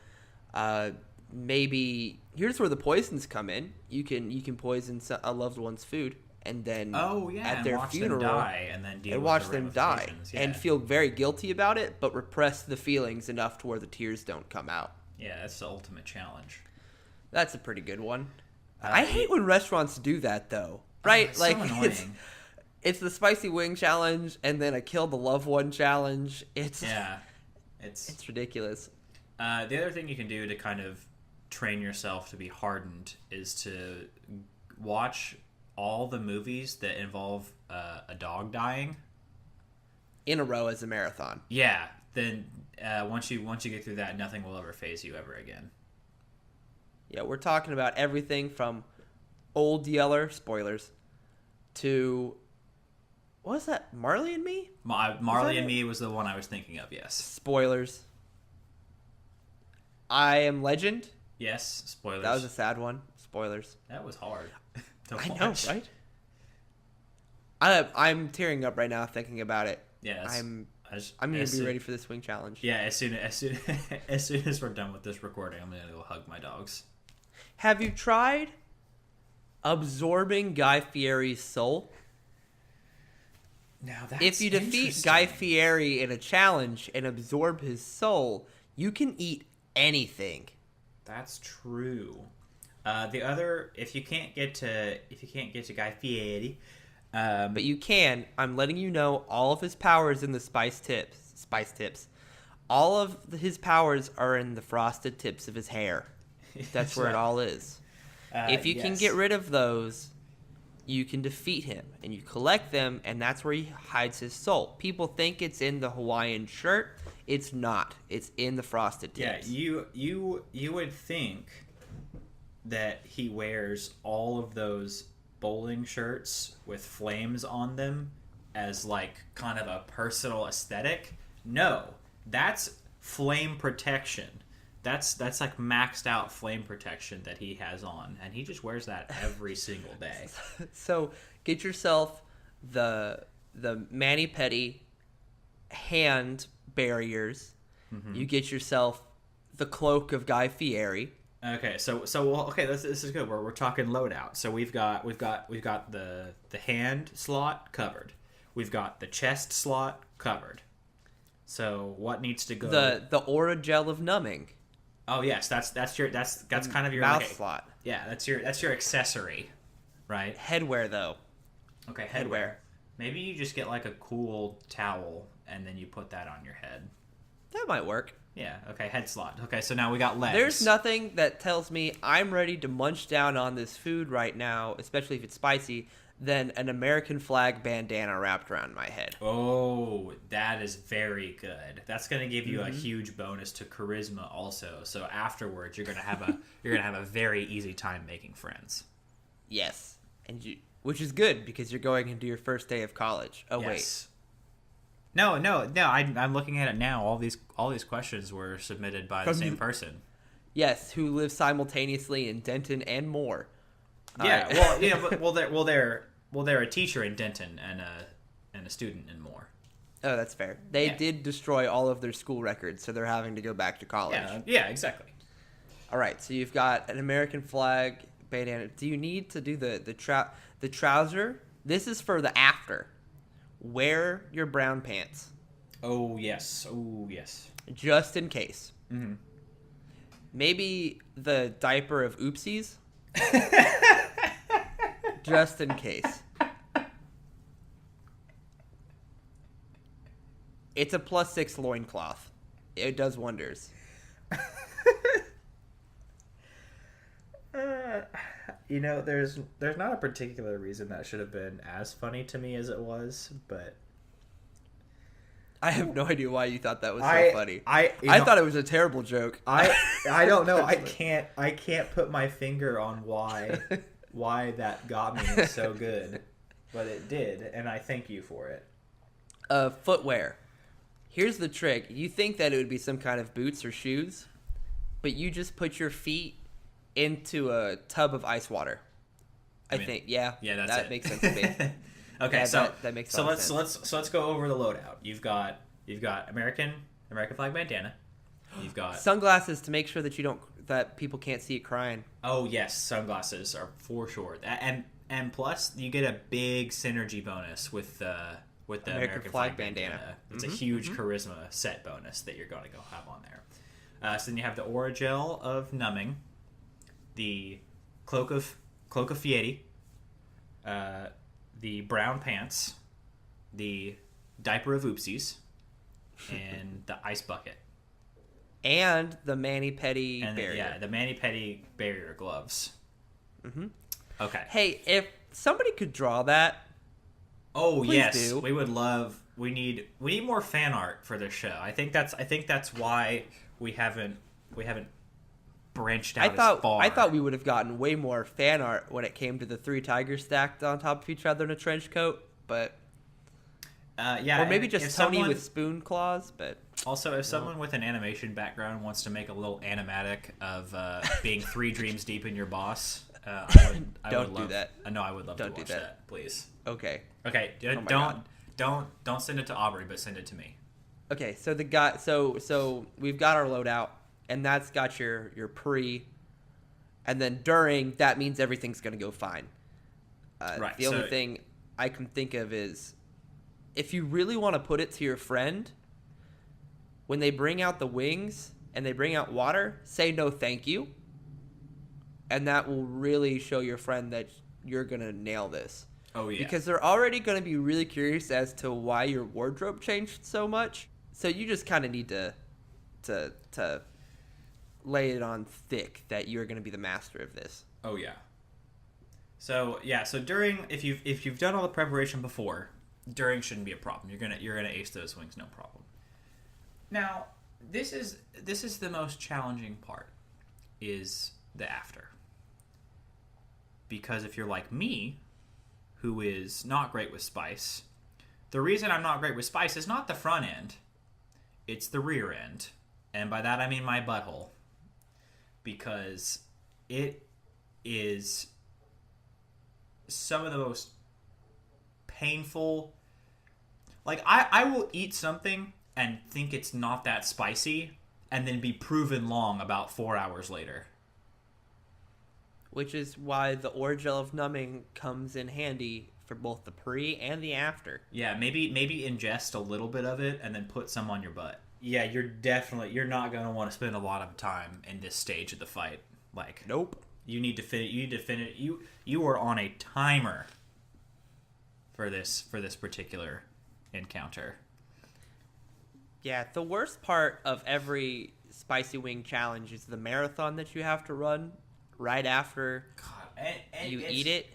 Speaker 3: maybe here's where the poisons come in. You can poison a loved one's food and then at
Speaker 2: and
Speaker 3: their
Speaker 2: watch
Speaker 3: funeral
Speaker 2: them die and then deal
Speaker 3: and
Speaker 2: with
Speaker 3: watch
Speaker 2: the
Speaker 3: them die
Speaker 2: ramifications.
Speaker 3: and feel very guilty about it, but repress the feelings enough to where the tears don't come out.
Speaker 2: Yeah, that's the ultimate challenge.
Speaker 3: That's a pretty good one. I hate when restaurants do that though. Right?
Speaker 2: It's
Speaker 3: like
Speaker 2: so annoying.
Speaker 3: it's the spicy wing challenge and then a kill the loved one challenge. It's ridiculous.
Speaker 2: The other thing you can do to kind of train yourself to be hardened is to watch all the movies that involve a dog dying
Speaker 3: In a row as a marathon.
Speaker 2: Yeah, then once you get through that, nothing will ever phase you ever again.
Speaker 3: Yeah, we're talking about everything from Old Yeller, spoilers, to what was that? Marley and Me?
Speaker 2: Marley and
Speaker 3: it?
Speaker 2: Me was the one I was thinking of. Yes.
Speaker 3: Spoilers. I Am Legend.
Speaker 2: Yes. Spoilers.
Speaker 3: That was a sad one. Spoilers.
Speaker 2: That was hard. to
Speaker 3: I know,
Speaker 2: watch.
Speaker 3: right? I'm tearing up right now thinking about it.
Speaker 2: Yes.
Speaker 3: I'm gonna be ready for this wing challenge.
Speaker 2: Yeah. As soon as we're done with this recording, I'm gonna go hug my dogs.
Speaker 3: Have you tried absorbing Guy Fieri's soul?
Speaker 2: Now that's
Speaker 3: If you defeat Guy Fieri in a challenge and absorb his soul, you can eat anything.
Speaker 2: That's true. The other, if you can't get to Guy Fieri,
Speaker 3: But you can. I'm letting you know all of his powers in the spice tips. All of his powers are in the frosted tips of his hair. That's where it all is. If you can
Speaker 2: yes.
Speaker 3: get rid of those, you can defeat him. And you collect them, and that's where he hides his soul. People think it's in the Hawaiian shirt. It's not. It's in the frosted tips.
Speaker 2: Yeah, you would think that he wears all of those bowling shirts with flames on them as like kind of a personal aesthetic. No, that's flame protection. That's like maxed out flame protection that he has on, and he just wears that every single day.
Speaker 3: So get yourself the mani-pedi hand barriers.
Speaker 2: Mm-hmm.
Speaker 3: You get yourself the cloak of Guy Fieri.
Speaker 2: Okay, so this is good. We're talking loadout. So we've got the hand slot covered. We've got the chest slot covered. So what needs to go?
Speaker 3: The aura gel of numbing.
Speaker 2: Oh yes, that's kind of your
Speaker 3: mouth
Speaker 2: okay.
Speaker 3: slot.
Speaker 2: Yeah, that's your accessory, right?
Speaker 3: Headwear though.
Speaker 2: Okay, headwear. Maybe you just get like a cool towel and then you put that on your head.
Speaker 3: That might work.
Speaker 2: Yeah. Okay, head slot. Okay, so now we got legs.
Speaker 3: There's nothing that tells me I'm ready to munch down on this food right now, especially if it's spicy, than an American flag bandana wrapped around my head.
Speaker 2: Oh, that is very good. That's going to give you a huge bonus to charisma also. So afterwards, you're going to have a very easy time making friends.
Speaker 3: Yes. Which is good because you're going into your first day of college. Oh,
Speaker 2: yes. No. I'm looking at it now. All these questions were submitted by the same person.
Speaker 3: Yes, who lives simultaneously in Denton and more.
Speaker 2: Yeah. Well, yeah. But they're a teacher in Denton and a student in Moore.
Speaker 3: Oh, that's fair. They did destroy all of their school records, so they're having to go back to college.
Speaker 2: Yeah, exactly.
Speaker 3: All right, so you've got an American flag bandana. Do you need to do the trouser? This is for the after. Wear your brown pants.
Speaker 2: Oh yes. Oh yes.
Speaker 3: just in case.
Speaker 2: Mm-hmm.
Speaker 3: Maybe the diaper of oopsies, just in case. It's a +6 loincloth. It does wonders.
Speaker 2: There's not a particular reason that should have been as funny to me as it was, but
Speaker 3: I have no idea why you thought that was so funny.
Speaker 2: I
Speaker 3: thought it was a terrible joke.
Speaker 2: I don't know. I can't put my finger on why that got me so good, but it did, and I thank you for it.
Speaker 3: Footwear. Here's the trick. You think that it would be some kind of boots or shoes, but you just put your feet into a tub of ice water. I think, yeah.
Speaker 2: Yeah,
Speaker 3: that
Speaker 2: it.
Speaker 3: makes sense to me.
Speaker 2: Okay,
Speaker 3: Yeah,
Speaker 2: so
Speaker 3: that makes
Speaker 2: so
Speaker 3: sense.
Speaker 2: let's go over the loadout. You've got American flag bandana. You've got
Speaker 3: Sunglasses to make sure that people can't see it crying.
Speaker 2: oh yes, sunglasses are for sure. And plus you get a big synergy bonus with the American flag bandana. It's a huge charisma set bonus that you're going to go have on there. So then you have the Oragel of numbing, the cloak of Fieri, the brown pants, the diaper of oopsies, and the ice bucket.
Speaker 3: And the mani-pedi
Speaker 2: And
Speaker 3: barrier.
Speaker 2: the mani-pedi barrier gloves.
Speaker 3: Mm-hmm.
Speaker 2: Okay.
Speaker 3: Hey, if somebody could draw that,
Speaker 2: Oh
Speaker 3: please
Speaker 2: yes,
Speaker 3: do.
Speaker 2: we would love. We need more fan art for this show. I think that's why we haven't branched out as far.
Speaker 3: I thought we would have gotten way more fan art when it came to the 3 tigers stacked on top of each other in a trench coat, but
Speaker 2: yeah,
Speaker 3: or maybe
Speaker 2: if
Speaker 3: just Tony
Speaker 2: someone-
Speaker 3: with spoon claws. But
Speaker 2: Also, if someone with an animation background wants to make a little animatic of being 3 dreams deep in your boss, I
Speaker 3: Don't
Speaker 2: would
Speaker 3: do
Speaker 2: love,
Speaker 3: that.
Speaker 2: No, I would love
Speaker 3: Don't
Speaker 2: to
Speaker 3: do
Speaker 2: watch
Speaker 3: that.
Speaker 2: please.
Speaker 3: okay,
Speaker 2: Okay,
Speaker 3: my God.
Speaker 2: don't send it to Aubrey, but send it to me.
Speaker 3: okay. So the guy, so we've got our loadout, and that's got your pre, and then during that means everything's gonna go fine.
Speaker 2: Right,
Speaker 3: The only
Speaker 2: so-
Speaker 3: thing I can think of is if you really want to put it to your friend, when they bring out the wings and they bring out water, say no thank you. And that will really show your friend that you're going to nail this.
Speaker 2: Oh yeah,
Speaker 3: Because they're already going to be really curious as to why your wardrobe changed so much. So you just kind of need to lay it on thick that you're going to be the master of this.
Speaker 2: oh yeah. So during if you've done all the preparation before, during shouldn't be a problem. You're gonna ace those wings, no problem. Now, this is the most challenging part, is the after. Because if you're like me, who is not great with spice, the reason I'm not great with spice is not the front end, it's the rear end. And by that I mean my butthole. Because it is some of the most painful. Like, I will eat something and think it's not that spicy and then be proven wrong about 4 hours later.
Speaker 3: Which is why the Oragel of numbing comes in handy for both the pre and the after.
Speaker 2: Yeah, maybe ingest a little bit of it and then put some on your butt. Yeah, you're not going to want to spend a lot of time in this stage of the fight. Like,
Speaker 3: Nope.
Speaker 2: you need to finish. You are on a timer for this particular encounter.
Speaker 3: Yeah, the worst part of every spicy wing challenge is the marathon that you have to run right after
Speaker 2: God, and
Speaker 3: you
Speaker 2: it's-
Speaker 3: eat it.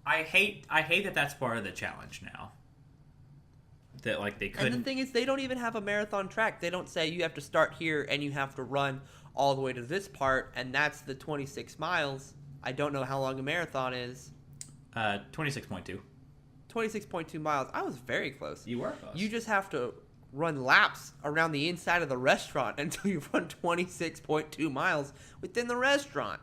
Speaker 2: I hate that that's part of the challenge now. That like they
Speaker 3: And
Speaker 2: couldn't.
Speaker 3: the thing is, they don't even have a marathon track. They don't say you have to start here and you have to run all the way to this part, and that's the 26 miles. I don't know how long a marathon is.
Speaker 2: 26.2.
Speaker 3: 26.2 miles. I was very close.
Speaker 2: You were close.
Speaker 3: You just have to run laps around the inside of the restaurant until you run 26.2 miles within the restaurant.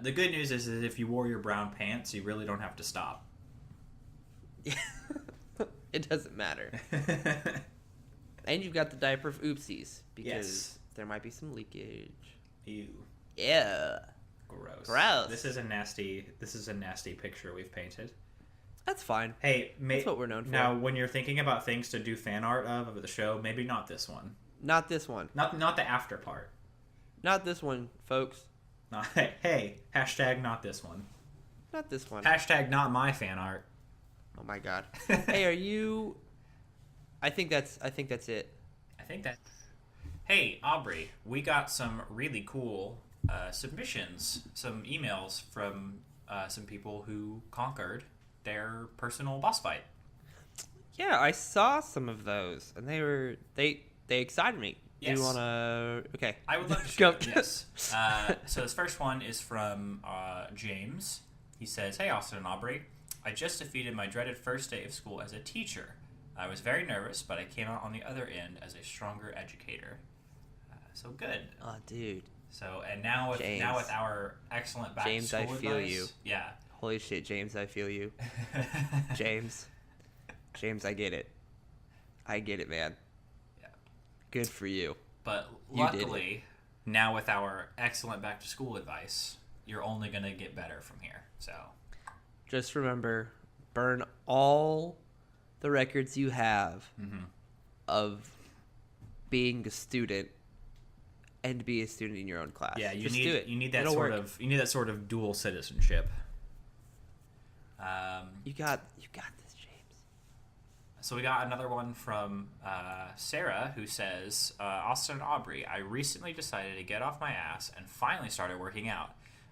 Speaker 2: The good news is that if you wore your brown pants, you really don't have to stop.
Speaker 3: It doesn't matter. And you've got the diaper of oopsies because
Speaker 2: Yes.
Speaker 3: there might be some leakage.
Speaker 2: Ew.
Speaker 3: Yeah.
Speaker 2: Gross.
Speaker 3: Gross.
Speaker 2: This is a nasty picture we've painted.
Speaker 3: That's fine.
Speaker 2: Hey,
Speaker 3: That's what we're known for.
Speaker 2: Now, when you're thinking about things to do fan art of the show, maybe not this one.
Speaker 3: Not this one.
Speaker 2: Not the after part.
Speaker 3: Not this one, folks.
Speaker 2: Not, hey, hashtag not this one.
Speaker 3: Not this one.
Speaker 2: Hashtag not my fan art.
Speaker 3: Oh my god. Hey, are you? I think that's it.
Speaker 2: I think that. Hey, Aubrey, we got some really cool submissions, some emails from some people who conquered their personal boss fight.
Speaker 3: Yeah, I saw some of those, and they excited me.
Speaker 2: Yes.
Speaker 3: Do you wanna? Okay.
Speaker 2: I would love to
Speaker 3: Go.
Speaker 2: share. Yes. So this first one is from James. He says, "Hey, Austin and Aubrey, I just defeated my dreaded first day of school as a teacher. I was very nervous, but I came out on the other end as a stronger educator. So good.
Speaker 3: Oh, dude.
Speaker 2: So and now with
Speaker 3: James.
Speaker 2: our excellent back
Speaker 3: James,
Speaker 2: to
Speaker 3: I
Speaker 2: school
Speaker 3: feel
Speaker 2: advice,
Speaker 3: you.
Speaker 2: yeah,
Speaker 3: Holy shit, James, I feel you. James, I get it. I get it, man.
Speaker 2: Yeah.
Speaker 3: Good for you.
Speaker 2: But
Speaker 3: You did
Speaker 2: luckily, now with our excellent back to school advice, you're only gonna get better from here. So
Speaker 3: Just remember, burn all the records you have of being a student and be a student in your own class.
Speaker 2: yeah, you
Speaker 3: Just
Speaker 2: need
Speaker 3: do it.
Speaker 2: you need that
Speaker 3: It'll
Speaker 2: sort
Speaker 3: work.
Speaker 2: of dual citizenship.
Speaker 3: You got this, James.
Speaker 2: So we got another one from Sarah, who says, Austin and Aubrey, I recently decided to get off my ass and finally started working out.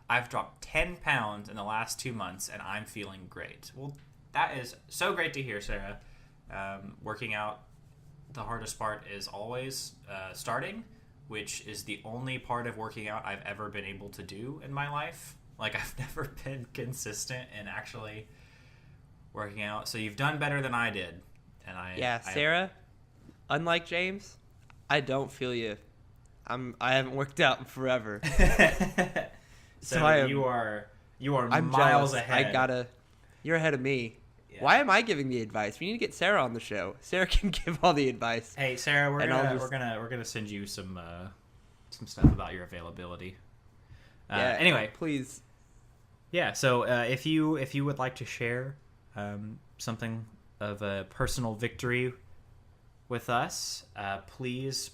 Speaker 2: I've dropped 10 pounds in the last 2 months, and I'm feeling great. Well, that is so great to hear, Sarah. Working out, the hardest part is always starting, which is the only part of working out I've ever been able to do in my life. Like, I've never been consistent in actually working out. So you've done better than I did. And
Speaker 3: Sarah, unlike James, I don't feel you. I haven't worked out in forever.
Speaker 2: So
Speaker 3: I am-
Speaker 2: you are
Speaker 3: I'm
Speaker 2: miles
Speaker 3: jealous.
Speaker 2: ahead.
Speaker 3: You're ahead of me.
Speaker 2: Yeah.
Speaker 3: Why am I giving the advice? We need to get Sarah on the show. Sarah can give all the advice.
Speaker 2: Hey Sarah, we're
Speaker 3: And I'll
Speaker 2: gonna send you some stuff about your availability. Anyway,
Speaker 3: please.
Speaker 2: yeah. So if you would like to share something of a personal victory with us, please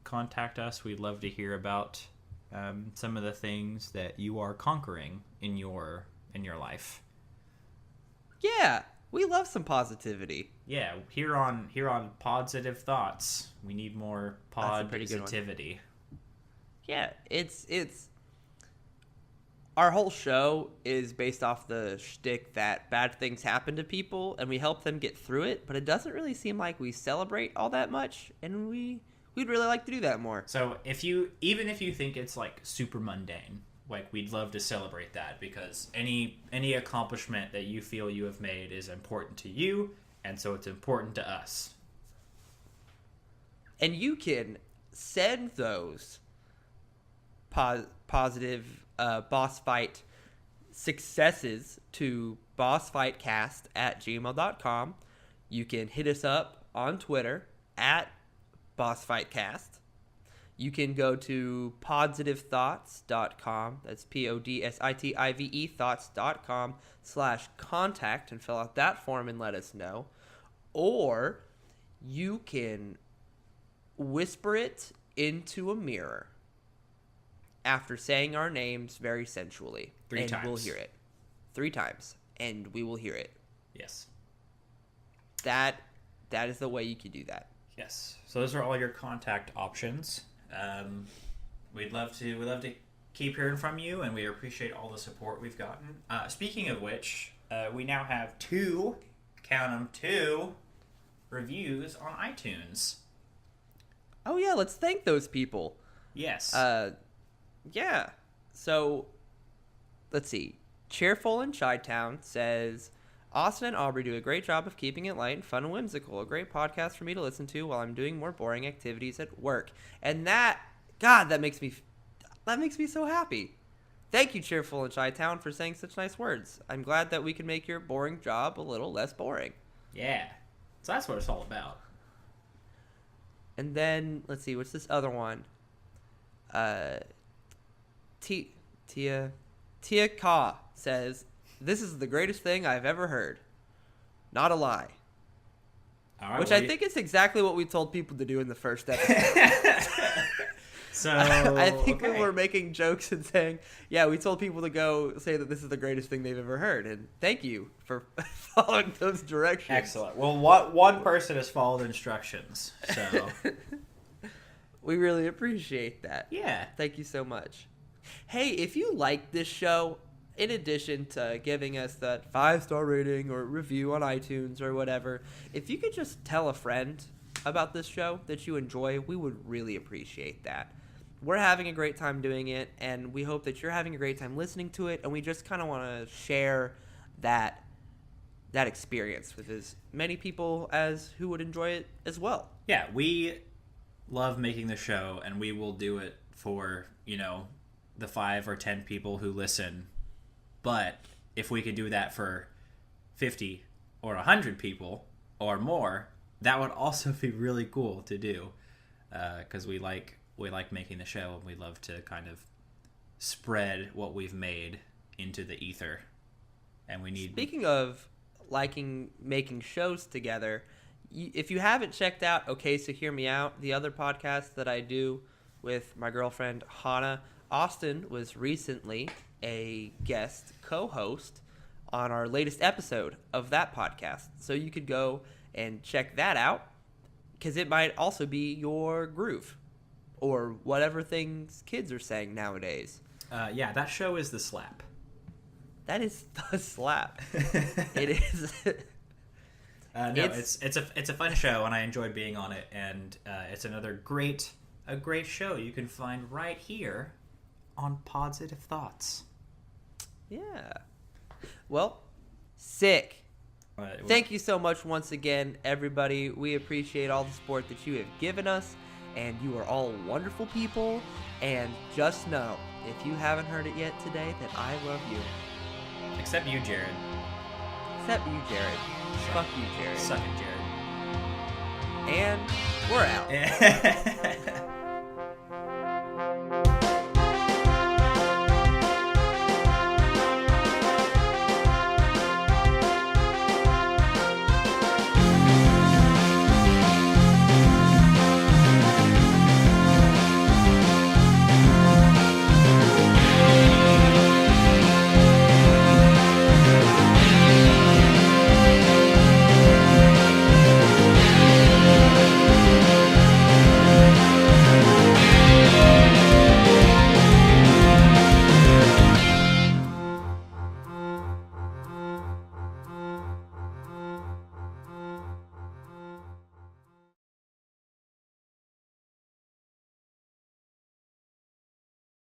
Speaker 2: contact us. We'd love to hear about some of the things that you are conquering in your life.
Speaker 3: Yeah, we love some positivity.
Speaker 2: Yeah, here on Positive Thoughts, we need more
Speaker 3: That's a pretty good one.
Speaker 2: positivity.
Speaker 3: Yeah, it's our whole show is based off the shtick that bad things happen to people and we help them get through it, but it doesn't really seem like we celebrate all that much, and we'd really like to do that more.
Speaker 2: So even if you think it's like super mundane, like we'd love to celebrate that, because any accomplishment that you feel you have made is important to you, and so it's important to us.
Speaker 3: And you can send those positive boss fight successes to bossfightcast@gmail.com. You can hit us up on Twitter at bossfightcast. You can go to positivethoughts.com. That's PODSITIVE thoughts.com/contact and fill out that form and let us know. Or you can whisper it into a mirror after saying our names very sensually.
Speaker 2: 3
Speaker 3: and
Speaker 2: times.
Speaker 3: we'll hear it. 3 times. And we will hear it.
Speaker 2: Yes.
Speaker 3: That is the way you can do that.
Speaker 2: Yes. So those are all your contact options. We'd love to keep hearing from you, and we appreciate all the support we've gotten. Speaking of which, we now have 2 reviews on iTunes.
Speaker 3: Oh yeah, let's thank those people.
Speaker 2: Yes.
Speaker 3: Yeah. So, let's see. Cheerful in Chi-Town says, Austin and Aubrey do a great job of keeping it light and fun and whimsical. A great podcast for me to listen to while I'm doing more boring activities at work. And that makes me so happy. Thank you, Cheerful in Chi-Town, for saying such nice words. I'm glad that we can make your boring job a little less boring.
Speaker 2: Yeah. So that's what it's all about.
Speaker 3: And then, let's see, what's this other one? Tia Ka says, this is the greatest thing I've ever heard. not a lie.
Speaker 2: All right,
Speaker 3: Which
Speaker 2: well,
Speaker 3: I think is exactly what we told people to do in the first episode.
Speaker 2: So
Speaker 3: I think we
Speaker 2: okay.
Speaker 3: were making jokes and saying, yeah, we told people to go say that this is the greatest thing they've ever heard. And thank you for following those directions.
Speaker 2: Excellent. Well, one person has followed instructions, so
Speaker 3: We really appreciate that.
Speaker 2: yeah.
Speaker 3: Thank you so much. Hey, if you like this show, in addition to giving us that 5-star rating or review on iTunes or whatever, if you could just tell a friend about this show that you enjoy, we would really appreciate that. We're having a great time doing it, and we hope that you're having a great time listening to it, and we just kind of want to share that experience with as many people as who would enjoy it as well.
Speaker 2: Yeah, we love making the show, and we will do it for, the 5 or 10 people who listen. But if we could do that for 50 or 100 people or more, that would also be really cool to do, because we like making the show, and we love to kind of spread what we've made into the ether. And we need.
Speaker 3: Speaking of making shows together, if you haven't checked out Okay So Hear Me Out, the other podcast that I do with my girlfriend Hannah, Austin was recently a guest co-host on our latest episode of that podcast. So you could go and check that out, because it might also be your groove or whatever things kids are saying nowadays.
Speaker 2: Yeah, that show is The Slap.
Speaker 3: That is the slap. It is.
Speaker 2: No, it's a fun show, and I enjoyed being on it. And it's another great show you can find right here on Positive Thoughts.
Speaker 3: Yeah. Well, sick. Thank you so much once again, everybody. We appreciate all the support that you have given us, and you are all wonderful people. And just know, if you haven't heard it yet today, that I love you.
Speaker 2: Except you, Jared.
Speaker 3: Except you, Jared. Fuck you, Jared.
Speaker 2: Suck it, Jared.
Speaker 3: And we're out.